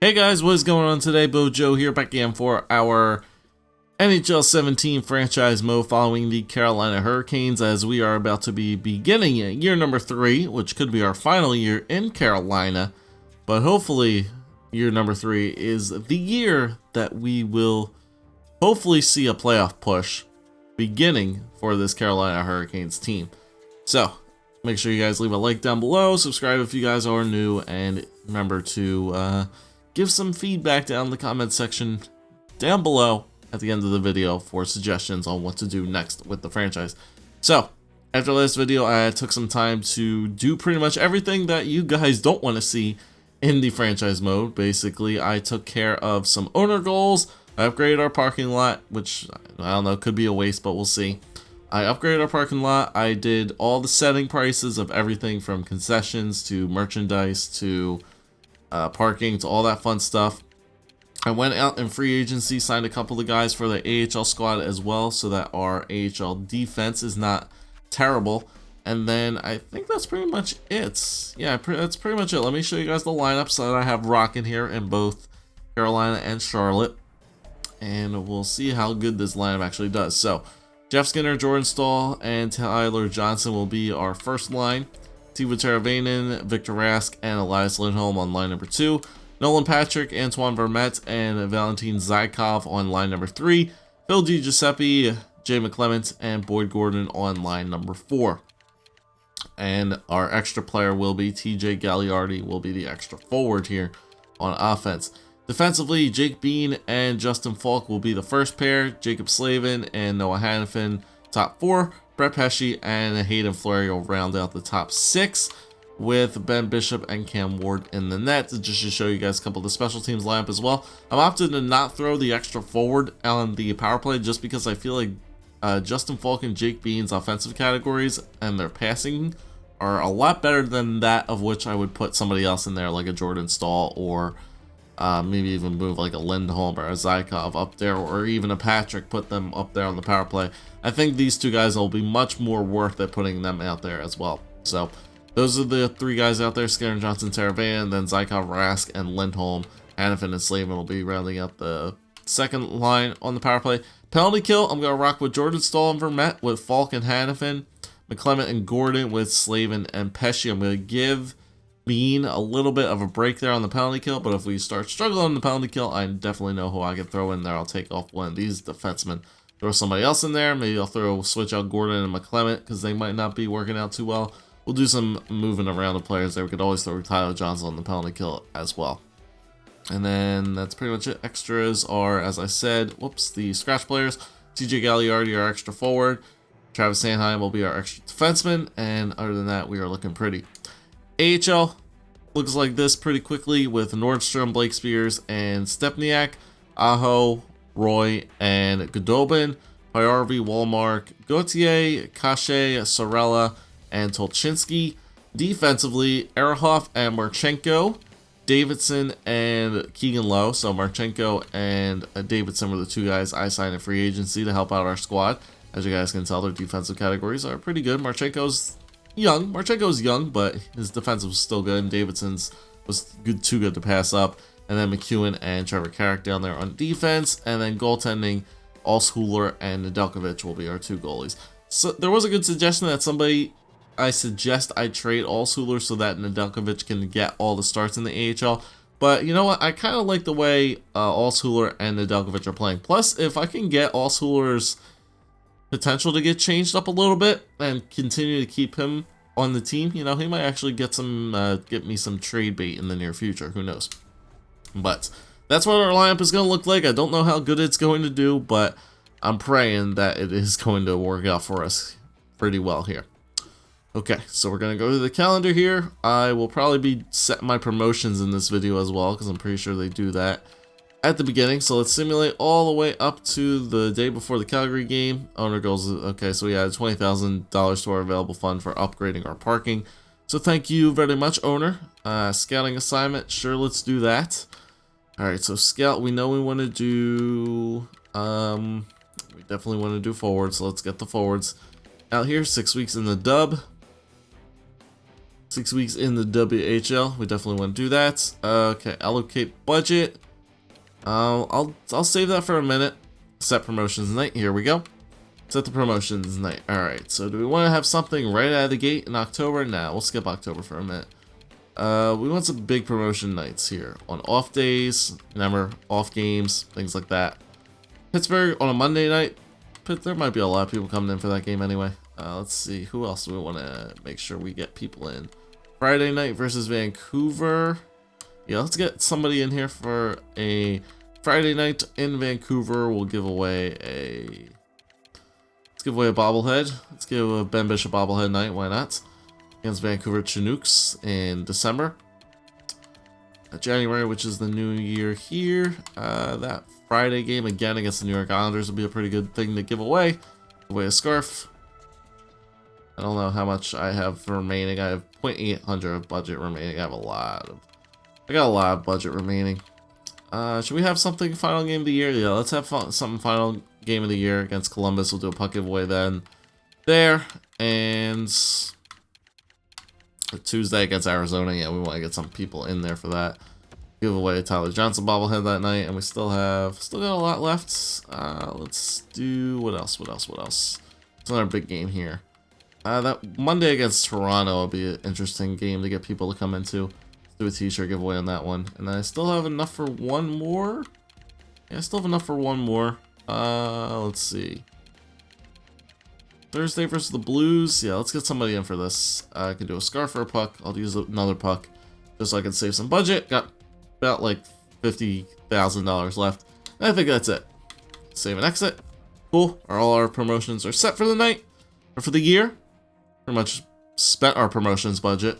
Hey guys, what is going on today? Bojo here back again for our NHL 17 franchise mode following the Carolina Hurricanes, as we are about to be beginning year number 3, which could be our final year in Carolina, but hopefully year number 3 is the year that we will hopefully see a playoff push beginning for this Carolina Hurricanes team. So make sure you guys leave a like down below, subscribe if you guys are new, and remember to give some feedback down in the comment section down below at the end of the video for suggestions on what to do next with the franchise. So, after last video, I took some time to do pretty much everything that you guys don't want to see in the franchise mode. Basically, I took care of some owner goals. I upgraded our parking lot, which, I don't know, could be a waste, but we'll see. I upgraded our parking lot. I did all the setting prices of everything from concessions to merchandise to parking to all that fun stuff. I went out in free agency, signed a couple of guys for the AHL squad as well, so that our AHL defense is not terrible. And then I think that's pretty much it. Yeah, that's pretty much it. Let me show you guys the lineups that I have rocking here in both Carolina and Charlotte, and we'll see how good this lineup actually does. So, Jeff Skinner, Jordan Staal, and Tyler Johnson will be our first line. Teuvo Teravainen, Victor Rask, and Elias Lindholm on line number 2. Nolan Patrick, Antoine Vermette, and Valentin Zykov on line number 3. Phil DiGiuseppe, Jay McClement, and Boyd Gordon on line number 4. And our extra player will be TJ Gagliardi, will be the extra forward here on offense. Defensively, Jake Bean and Justin Falk will be the first pair. Jacob Slavin and Noah Hannafin, top 4. Brett Pesce and Hayden Fleury will round out the top 6, with Ben Bishop and Cam Ward in the net. Just to show you guys a couple of the special teams lineup as well. I'm opted to not throw the extra forward on the power play just because I feel like Justin Falk and Jake Bean's offensive categories and their passing are a lot better than that of which I would put somebody else in there, like a Jordan Staal, or maybe even move like a Lindholm or a Zykov up there, or even a Patrick, put them up there on the power play. I think these two guys will be much more worth it putting them out there as well. So those are the 3 guys out there: Skinner, Johnson, Teravainen, then Zykov, Rask, and Lindholm. Hannafin and Slavin will be rounding out the second line on the power play. Penalty kill, I'm going to rock with Jordan Staal and Vermette, with Falk and Hannafin, McClement and Gordon with Slavin and Pesce. I'm going to give Bean a little bit of a break there on the penalty kill, but if we start struggling on the penalty kill, I definitely know who I can throw in there. I'll take off one of these defensemen, throw somebody else in there. Maybe I'll switch out Gordon and McClement because they might not be working out too well. We'll do some moving around the players there. We could always throw Tyler Johnson on the penalty kill as well. And then that's pretty much it. Extras are, as I said, the scratch players. TJ Gagliardi, our extra forward. Travis Sanheim will be our extra defenseman. And other than that, we are looking pretty. AHL looks like this pretty quickly with Nordstrom, Blake Spears, and Stepniak, Aho, Roy, and Godobin, Pyarvi, Walmark, Gauthier, Kache, Sorella, and Tolchinsky. Defensively, Erhoff and Marchenko, Davidson and Keegan Lowe. So Marchenko and Davidson were the 2 guys I signed in free agency to help out our squad. As you guys can tell, their defensive categories are pretty good. Marchenko's young, but his defense was still good, and Davidson's was too good to pass up. And then McEwen and Trevor Carrick down there on defense, and then goaltending, Alshuler and Nedeljkovic will be our 2 goalies. So there was a good suggestion that I suggest I trade Alshuler so that Nedeljkovic can get all the starts in the AHL. But you know what? I kind of like the way Alshuler and Nedeljkovic are playing. Plus, if I can get Alshuler's potential to get changed up a little bit and continue to keep him on the team, he might actually get me some trade bait in the near future. Who knows? But that's what our lineup is going to look like. I don't know how good it's going to do, but I'm praying that it is going to work out for us pretty well here. Okay, so we're going to go to the calendar here. I will probably be setting my promotions in this video as well, because I'm pretty sure they do that at the beginning. So let's simulate all the way up to the day before the Calgary game. Owner goals, okay, so we added $20,000 to our available fund for upgrading our parking. So thank you very much, owner. Scouting assignment, sure, let's do that. All right, so scout, we know we want to do, we definitely want to do forwards, so let's get the forwards out here. 6 weeks in the dub. 6 weeks in the WHL. We definitely want to do that. Okay, allocate budget. I'll save that for a minute. Set promotions night. Here we go. Set the promotions night. All right. So do we want to have something right out of the gate in October? Nah, we'll skip October for a minute. We want some big promotion nights here on off days. Remember, off games, things like that. Pittsburgh on a Monday night. There might be a lot of people coming in for that game anyway. Let's see. Who else do we want to make sure we get people in? Friday night versus Vancouver. Yeah, let's get somebody in here for a Friday night in Vancouver. We'll give away a bobblehead. Let's give a Ben Bishop bobblehead night. Why not? Against Vancouver Chinooks in December. January, which is the new year here. That Friday game again against the New York Islanders will be a pretty good thing to give away. Give away a scarf. I don't know how much I have remaining. I have 0.800 of budget remaining. I got a lot of budget remaining. Should we have something final game of the year? Yeah, let's have something final game of the year against Columbus. We'll do a puck giveaway then. There. And Tuesday against Arizona. Yeah, we want to get some people in there for that. Give away a Tyler Johnson bobblehead that night. And we still got a lot left. Let's do, what else? It's another big game here. That Monday against Toronto will be an interesting game to get people to come into. Let's do a t-shirt giveaway on that one. And I still have enough for one more. Yeah, I still have enough for one more. Let's see. Thursday versus the Blues. Yeah, let's get somebody in for this. I can do a scarf or a puck. I'll use another puck just so I can save some budget. Got about like $50,000 left. And I think that's it. Save and exit. Cool. All our promotions are set for the night or for the year. Pretty much spent our promotions budget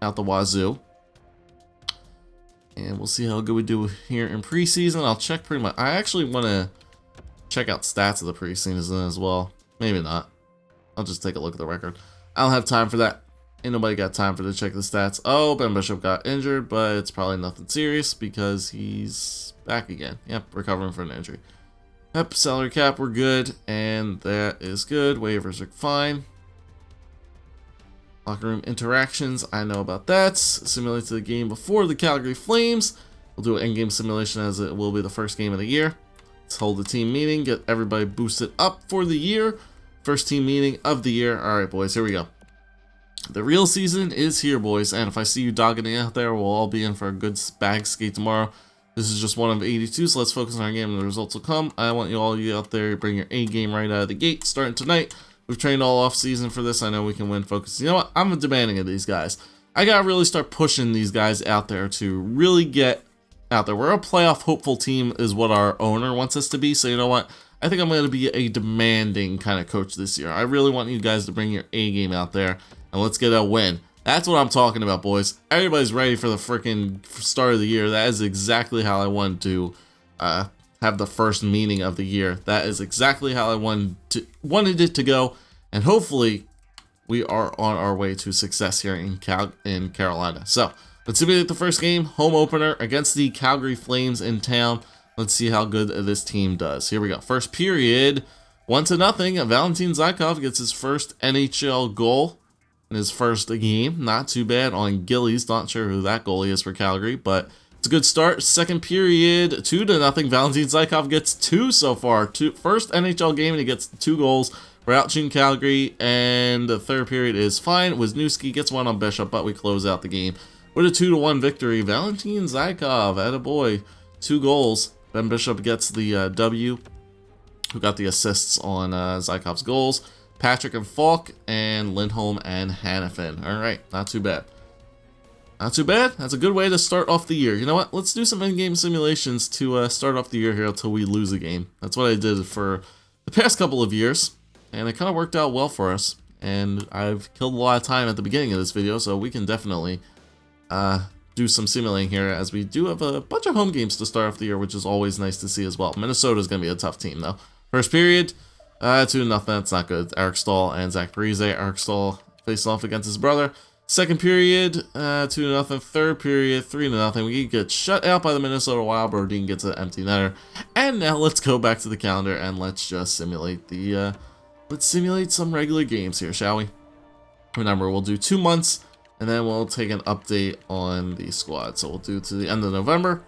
out the wazoo. And we'll see how good we do here in preseason. I'll check pretty much. I actually want to check out stats of the preseason as well. Maybe not. I'll just take a look at the record. I don't have time for that. Ain't nobody got time for to check the stats. Oh, Ben Bishop got injured, but it's probably nothing serious because he's back again. Yep, recovering from an injury. Yep, salary cap, we're good, and that is good. Waivers are fine. Locker room interactions, I know about that. Simulate the game before the Calgary Flames. We'll do an in-game simulation as it will be the first game of the year. Let's hold a team meeting, get everybody boosted up for the year. First team meeting of the year. All right, boys, here we go. The real season is here, boys, and if I see you dogging it out there, we'll all be in for a good bag skate tomorrow. This is just one of 82, so let's focus on our game and the results will come. I want you out there to bring your A game right out of the gate, starting tonight. We've trained all off season for this. I know we can win focus. You know what? I'm demanding of these guys. I gotta really start pushing these guys out there to really get out there. We're a playoff hopeful team is what our owner wants us to be, so you know what? I think I'm going to be a demanding kind of coach this year. I really want you guys to bring your A game out there and let's get a win. That's what I'm talking about, boys. Everybody's ready for the freaking start of the year. That is exactly how I want to have the first meeting of the year. That is exactly how I wanted it to go. And hopefully we are on our way to success here in Carolina. So let's simulate the first game, home opener against the Calgary Flames in town. Let's see how good this team does. Here we go. First period, 1-0. Valentin Zykov gets his first NHL goal in his first game. Not too bad on Gillies. Not sure who that goalie is for Calgary, but it's a good start. Second period, 2-0. Valentin Zykov gets 2 so far. First NHL game, and he gets 2 goals. We're out shooting Calgary, and the third period is fine. Wisniewski gets 1 on Bishop, but we close out the game with a 2-1 victory. Valentin Zykov, attaboy, 2 goals. Ben Bishop gets the W, who got the assists on Zykov's goals. Patrick and Falk, and Lindholm and Hannafin. All right, not too bad. Not too bad. That's a good way to start off the year. You know what? Let's do some in-game simulations to start off the year here until we lose a game. That's what I did for the past couple of years, and it kind of worked out well for us. And I've killed a lot of time at the beginning of this video, so we can definitely do some simulating here, as we do have a bunch of home games to start off the year, which is always nice to see as well. Minnesota's going to be a tough team, though. First period, 2-0. That's not good. Eric Stahl and Zach Parise. Eric Stahl facing off against his brother. Second period, 2-0. Third period, 3-0. We get shut out by the Minnesota Wild. Brodin gets an empty netter. And now let's go back to the calendar and let's just simulate the let's simulate some regular games here, shall we? Remember, we'll do 2 months And then we'll take an update on the squad. So we'll do to the end of November.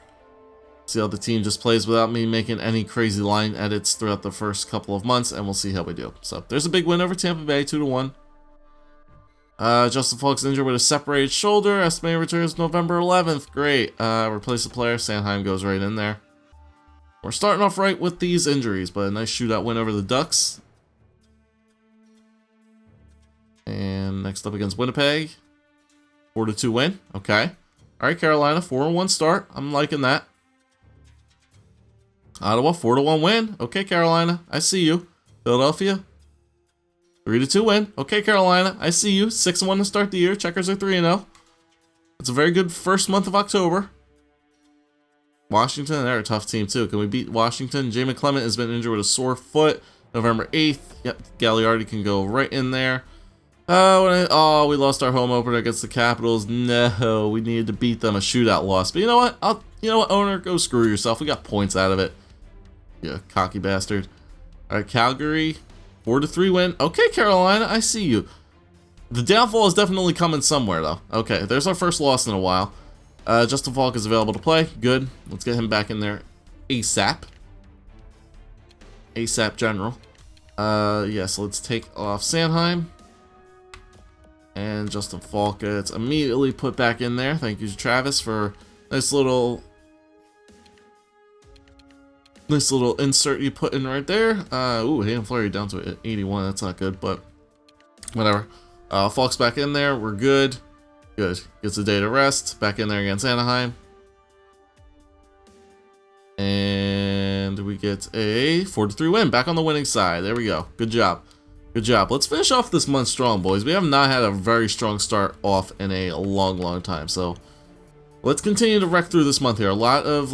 See how the team just plays without me making any crazy line edits throughout the first couple of months, and we'll see how we do. So there's a big win over Tampa Bay, 2-1. Justin Falk's injured with a separated shoulder. Estimated returns November 11th. Great. Replace the player. Sanheim goes right in there. We're starting off right with these injuries, but a nice shootout win over the Ducks. And next up against Winnipeg. 4-2 win. Okay. All right, Carolina, 4-1 start. I'm liking that. Ottawa, 4-1 win. Okay, Carolina, I see you. Philadelphia, 3-2 win. Okay, Carolina, I see you. 6-1 to start the year. Checkers are 3-0. It's a very good first month of October. Washington, they're a tough team too. Can we beat Washington? Jay McClement has been injured with a sore foot. November 8th. Yep, Gagliardi can go right in there. We lost our home opener against the Capitals. No, we needed to beat them. A shootout loss. But you know what? Owner, go screw yourself. We got points out of it. You cocky bastard. All right, Calgary, 4-3 win. Okay, Carolina, I see you. The downfall is definitely coming somewhere, though. Okay, there's our first loss in a while. Justin Falk is available to play. Good. Let's get him back in there ASAP. ASAP General. So let's take off Sanheim. And Justin Falk gets immediately put back in there. Thank you to Travis for nice little insert you put in right there. Hayden Fleury down to 81. That's not good, but whatever. Falk's back in there. We're good. Good. Gets a day to rest. Back in there against Anaheim. And we get a 4-3 win. Back on the winning side. There we go. Good job. Good job. Let's finish off this month strong, boys. We have not had a very strong start off in a long time. So let's continue to wreck through this month here. A lot of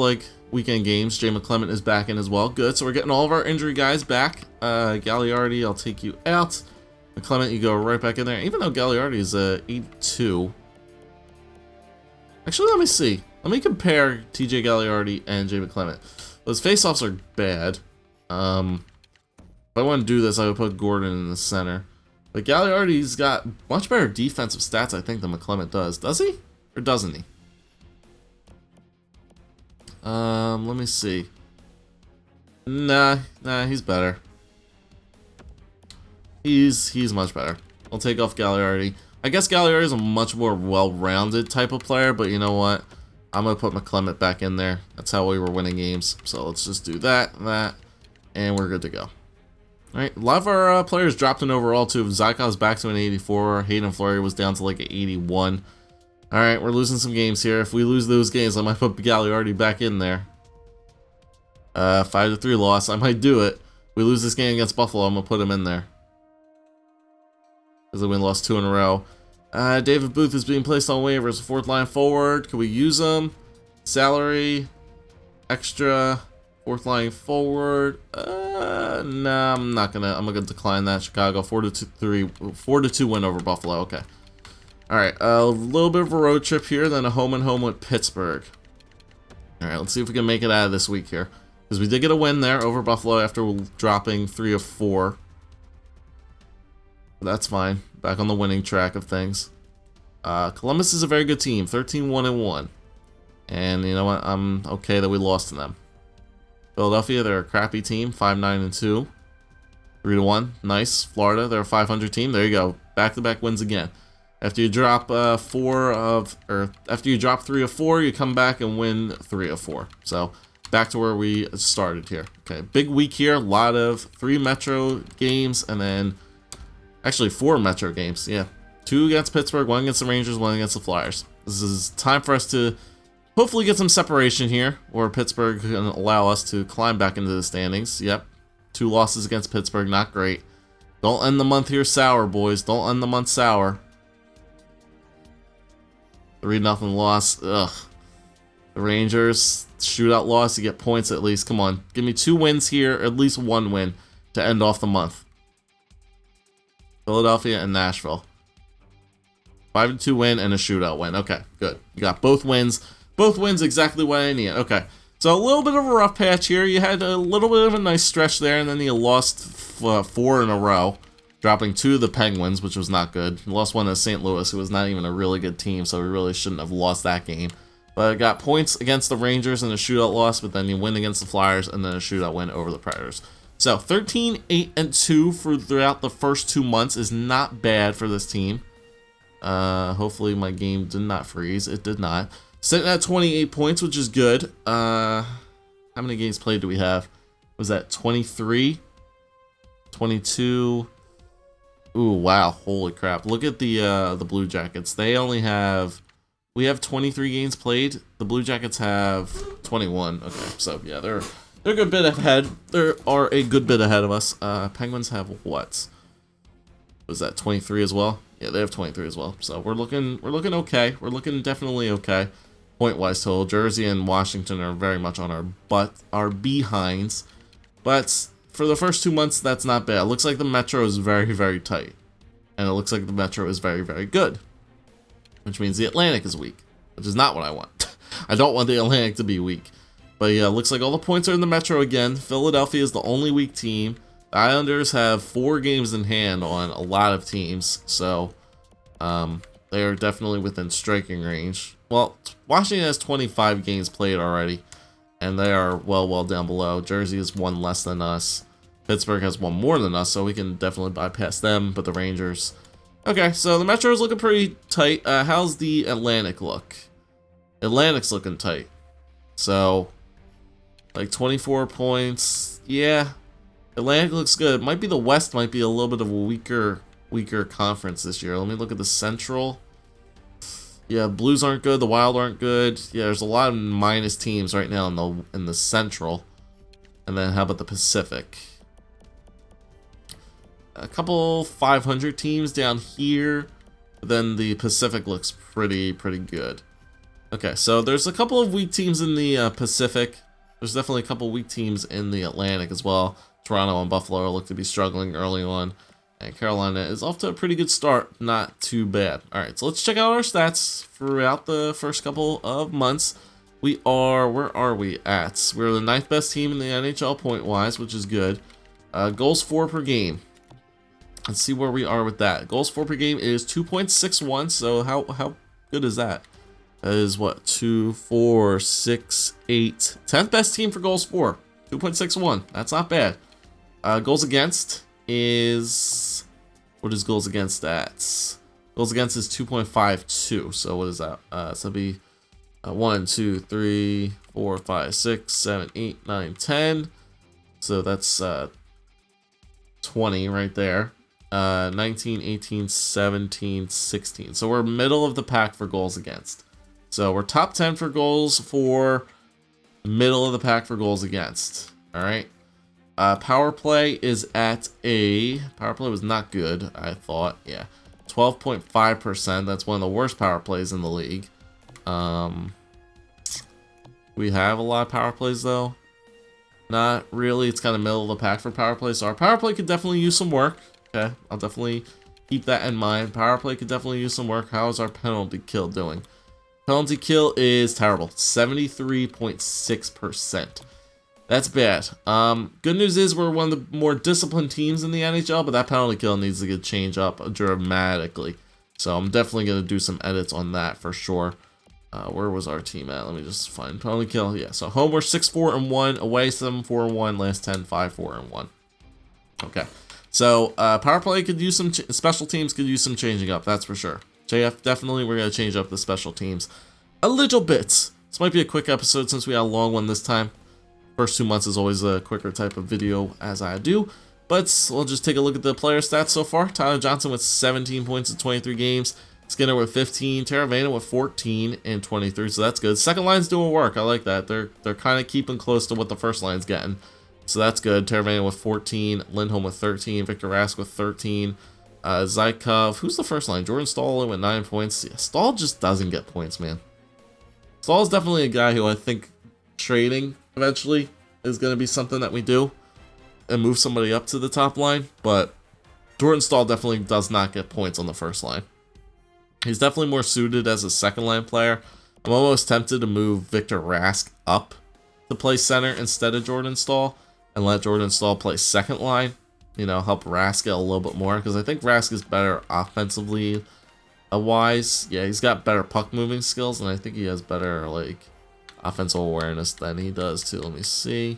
weekend games. Jay McClement is back in as well. Good. So we're getting all of our injury guys back. Gagliardi, I'll take you out. McClement, you go right back in there. Even though Gagliardi is 82. Actually, let me see. Let me compare TJ Gagliardi and Jay McClement. Those face-offs are bad. If I want to do this, I would put Gordon in the center. But Gagliardi's got much better defensive stats, I think, than McClement does. Does he? Or doesn't he? Let me see. Nah, he's better. He's much better. I'll take off Gagliardi. I guess Gagliardi is a much more well-rounded type of player, but you know what? I'm going to put McClement back in there. That's how we were winning games. So let's just do that, and we're good to go. Alright, a lot of our players dropped in overall too. Zykov's back to an 84. Hayden Fleury was down to an 81. Alright, we're losing some games here. If we lose those games, I might put Gagliardi back in there. 5-3 loss. I might do it. If we lose this game against Buffalo, I'm going to put him in there. Because we lost 2 in a row. David Booth is being placed on waivers. 4th line forward. Can we use him? Salary. Extra. 4th line forward. Nah, I'm gonna decline that. Chicago 4-2 win over Buffalo. Okay. All right, a little bit of a road trip here, then a home and home with Pittsburgh. All right, let's see if we can make it out of this week here, because we did get a win there over Buffalo after dropping 3 of 4. But that's fine. Back on the winning track of things. Columbus is a very good team, 13-1-1, and you know what? I'm okay that we lost to them. Philadelphia, they're a crappy team, 5-9-2, 3-1. Nice. Florida, they're a 500 team. There you go. Back-to-back wins again. After you drop 3 of 4, you come back and win 3 of 4. So back to where we started here. Okay, big week here. A lot of 3 Metro games, and then actually 4 Metro games. Yeah, 2 against Pittsburgh, 1 against the Rangers, 1 against the Flyers. This is time for us to hopefully get some separation here, or Pittsburgh can allow us to climb back into the standings. Yep, 2 losses against Pittsburgh, not great. Don't end the month here sour, boys. Don't end the month sour. 3-0 loss. Ugh. The Rangers, shootout loss. You get points at least. Come on. Give me 2 wins here, at least 1 win to end off the month. Philadelphia and Nashville. 5-2 win and a shootout win. Okay, good. You got both wins. Both wins exactly what I need. Okay. So a little bit of a rough patch here. You had a little bit of a nice stretch there, and then you lost 4 in a row. dropping 2 to the Penguins, which was not good. Lost 1 to St. Louis, who was not even a really good team, so we really shouldn't have lost that game. But I got points against the Rangers in a shootout loss, but then you win against the Flyers and then a shootout win over the Predators. So 13-8-2 throughout the first 2 months is not bad for this team. Hopefully my game did not freeze. It did not. Sitting at 28 points, which is good. How many games played do we have? Was that 23? 22? Ooh, wow. Holy crap. Look at the Blue Jackets. They only have... We have 23 games played. The Blue Jackets have 21. Okay, so yeah, they're a good bit ahead. They are a good bit ahead of us. Penguins have what? Was that 23 as well? Yeah, they have 23 as well. So we're looking okay. We're looking definitely okay. Point-wise total. Jersey and Washington are very much on our behinds. But for the first 2 months, that's not bad. It looks like the Metro is very, very tight. And it looks like the Metro is very, very good. Which means the Atlantic is weak. Which is not what I want. I don't want the Atlantic to be weak. But yeah, it looks like all the points are in the Metro again. Philadelphia is the only weak team. The Islanders have 4 games in hand on a lot of teams. So, they are definitely within striking range. Well, Washington has 25 games played already. And they are well down below. Jersey is 1 less than us. Pittsburgh has 1 more than us, so we can definitely bypass them. But the Rangers... Okay, so the Metro is looking pretty tight. How's the Atlantic look? Atlantic's looking tight. So, like 24 points. Yeah, Atlantic looks good. Might be the West might be a little bit of a weaker conference this year. Let me look at the Central. Yeah, Blues aren't good. The Wild aren't good. Yeah, there's a lot of minus teams right now in the Central. And then how about the Pacific? A couple 500 teams down here. But then the Pacific looks pretty good. Okay, so there's a couple of weak teams in the Pacific. There's definitely a couple weak teams in the Atlantic as well. Toronto and Buffalo look to be struggling early on. And Carolina is off to a pretty good start. Not too bad. Alright, so let's check out our stats throughout the first couple of months. We are, where are we at? We're the 9th best team in the NHL point-wise, which is good. Goals for per game. Let's see where we are with that. Goals for per game is 2.61, so how good is that? That is what, 2, 4, 6, 8. 10th best team for goals for. 2.61. That's not bad. Goals against is... What is goals against at? Goals against is 2.52. So what is that? So it'll be 1, 2, 3, 4, 5, 6, 7, 8, 9, 10. So that's 20 right there. 19, 18, 17, 16. So we're middle of the pack for goals against. So we're top 10 for goals for, middle of the pack for goals against. All right. Power play is at a, power play was not good, I thought. Yeah. 12.5%. That's one of the worst power plays in the league. We have a lot of power plays though. Not really. It's kind of middle of the pack for power play. So our power play could definitely use some work. Okay, I'll definitely keep that in mind. Power play could definitely use some work. How is our penalty kill doing? Penalty kill is terrible. 73.6%. That's bad. Good news is we're one of the more disciplined teams in the NHL, but that penalty kill needs to get changed up dramatically. So I'm definitely going to do some edits on that for sure. Where was our team at? Let me just find penalty kill. Yeah, so home we're 6-4-1, away 7-4-1, last 10 5-4-1. Okay. So, power play could use some, special teams could use some changing up, that's for sure. JF, definitely, we're going to change up the special teams a little bit. This might be a quick episode since we had a long one this time. First 2 months is always a quicker type of video as I do. But we'll just take a look at the player stats so far. Tyler Johnson with 17 points in 23 games. Skinner with 15. Teravainen with 14 and 23, so that's good. Second line's doing work, I like that. They're kind of keeping close to what the first line's getting. So that's good. Teravainen with 14, Lindholm with 13, Victor Rask with 13, Zykov. Who's the first line? Jordan Staal with 9 points. Yeah, Staal just doesn't get points, man. Staal is definitely a guy who I think trading eventually is going to be something that we do and move somebody up to the top line. But Jordan Staal definitely does not get points on the first line. He's definitely more suited as a second line player. I'm almost tempted to move Victor Rask up to play center instead of Jordan Staal. And let Jordan Staal play second line. you know, help Rask get a little bit more, because I think Rask is better offensively wise. Yeah, he's got better puck moving skills, and I think he has better like offensive awareness than he does too. Let me see.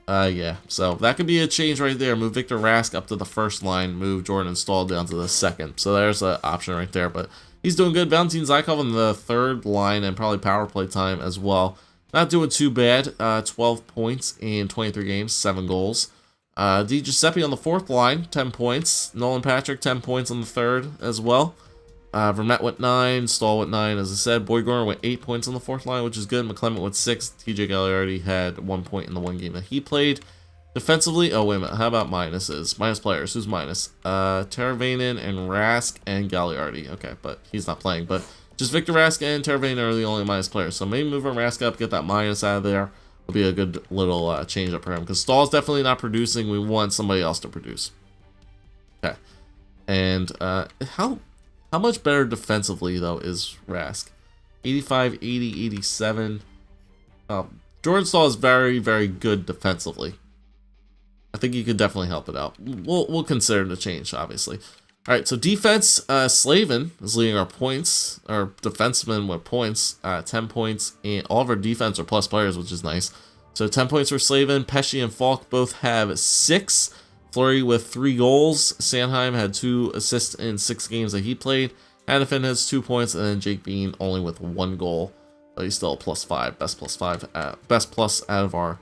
Yeah, so that could be a change right there. Move Victor Rask up to the first line, move Jordan Staal down to the second. So there's an option right there, but he's doing good. Valentin Zykov on the third line and probably power play time as well. Not doing too bad. 12 points in 23 games, 7 goals. Di Giuseppe on the fourth line, 10 points. Nolan Patrick, 10 points on the third as well. Vermette with 9, Staal with 9, as I said. Boyd Gordon with 8 points on the fourth line, which is good. McClement with 6. TJ Gagliardi had 1 point in the one game that he played. Defensively, oh wait a minute, how about minuses? Minus players, who's minus? Teravainen and Rask and Gagliardi. Okay, but he's not playing, but just Victor Rask and Teravainen are the only minus players. So maybe move Rask up, get that minus out of there. Will be a good little change up for him, because Stahl's definitely not producing. We want somebody else to produce. Okay, and how much better defensively, though, is Rask? 85, 80, 87. Jordan Staal is very, very good defensively. I think you could definitely help it out. We'll consider the change, obviously. All right, so defense, Slavin is leading our points, our defenseman with points, 10 points, and all of our defense are plus players, which is nice. So 10 points for Slavin. Pesce and Falk both have 6. Fleury with 3 goals. Sanheim had 2 assists in 6 games that he played. Hannafin has 2 points, and then Jake Bean only with 1 goal. But he's still a +5, best +5, best plus out of our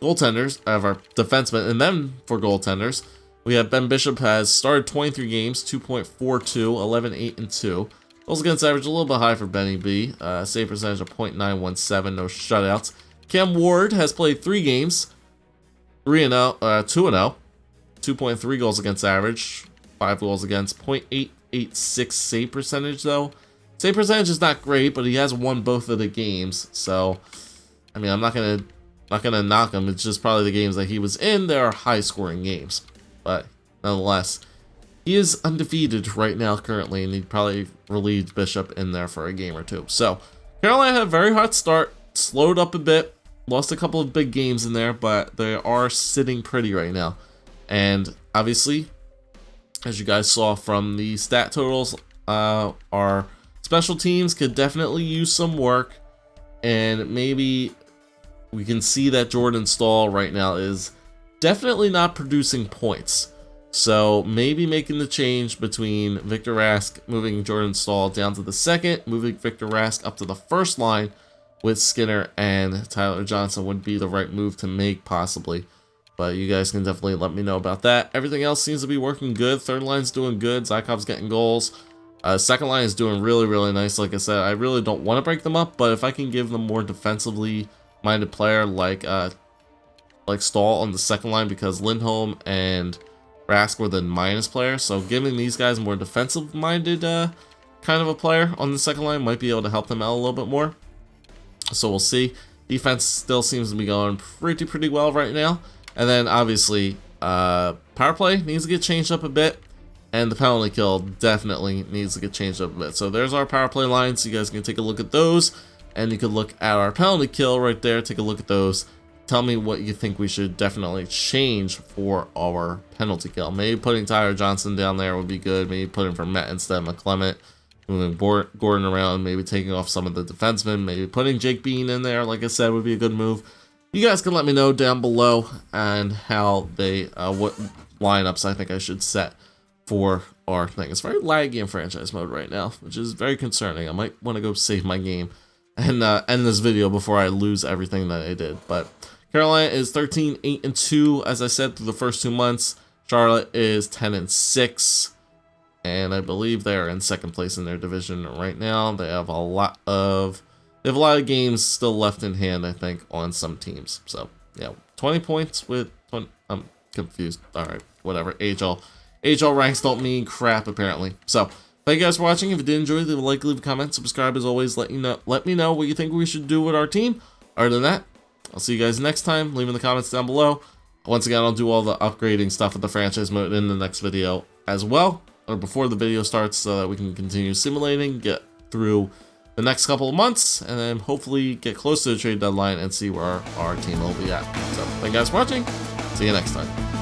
goaltenders, out of our defensemen. And then for goaltenders, we have Ben Bishop has started 23 games, 2.42, 11, 8, and 2. Goals against average a little bit high for Benny B. Save percentage of .917, no shutouts. Cam Ward has played 3 games, 2-0. 2.3 goals against average, 5 goals against, .886 save percentage though. Save percentage is not great, but he has won both of the games. So, I mean, I'm not gonna knock him. It's just probably the games that he was in, they are high scoring games. But nonetheless, he is undefeated right now currently, and he probably relieved Bishop in there for a game or two. So, Carolina had a very hot start, slowed up a bit, lost a couple of big games in there, but they are sitting pretty right now. And obviously, as you guys saw from the stat totals, our special teams could definitely use some work. And maybe we can see that Jordan Staal right now is definitely not producing points. So maybe making the change between Victor Rask, moving Jordan Staal down to the second, moving Victor Rask up to the first line with Skinner and Tyler Johnson would be the right move to make, possibly. But you guys can definitely let me know about that. Everything else seems to be working good. Third line's doing good. Zykov's getting goals. Second line is doing really, really nice. Like I said, I really don't want to break them up, but if I can give them more defensively minded player like Staal on the second line, because Lindholm and Rask were the minus players, so giving these guys more defensive minded kind of a player on the second line might be able to help them out a little bit more. So we'll see. Defense still seems to be going pretty well right now. And then obviously power play needs to get changed up a bit, and the penalty kill definitely needs to get changed up a bit. So there's our power play lines. You guys can take a look at those, and you can look at our penalty kill right there. Take a look at those. Tell me what you think we should definitely change for our penalty kill. Maybe putting Tyler Johnson down there would be good. Maybe putting Vermette instead of McClement. Moving Gordon around, maybe taking off some of the defensemen. Maybe putting Jake Bean in there, like I said, would be a good move. You guys can let me know down below and how they, what lineups I think I should set for our thing. It's very laggy in franchise mode right now, which is very concerning. I might want to go save my game and end this video before I lose everything that I did. But Carolina is 13, 8, and 2, as I said, through the first 2 months. Charlotte is 10 and 6, and I believe they're in second place in their division right now. They have a lot of games still left in hand, I think, on some teams. So yeah, 20 points with 20, I'm confused. All right, whatever. AHL ranks don't mean crap apparently. So thank you guys for watching. If you did enjoy, leave a like, leave a comment, subscribe as always. Let me know what you think we should do with our team. Other than that, I'll see you guys next time. Leave in the comments down below. Once again, I'll do all the upgrading stuff with the franchise mode in the next video as well, or before the video starts, so that we can continue simulating, get through the next couple of months, and then hopefully get close to the trade deadline and see where our team will be at. So thank you guys for watching. See you next time.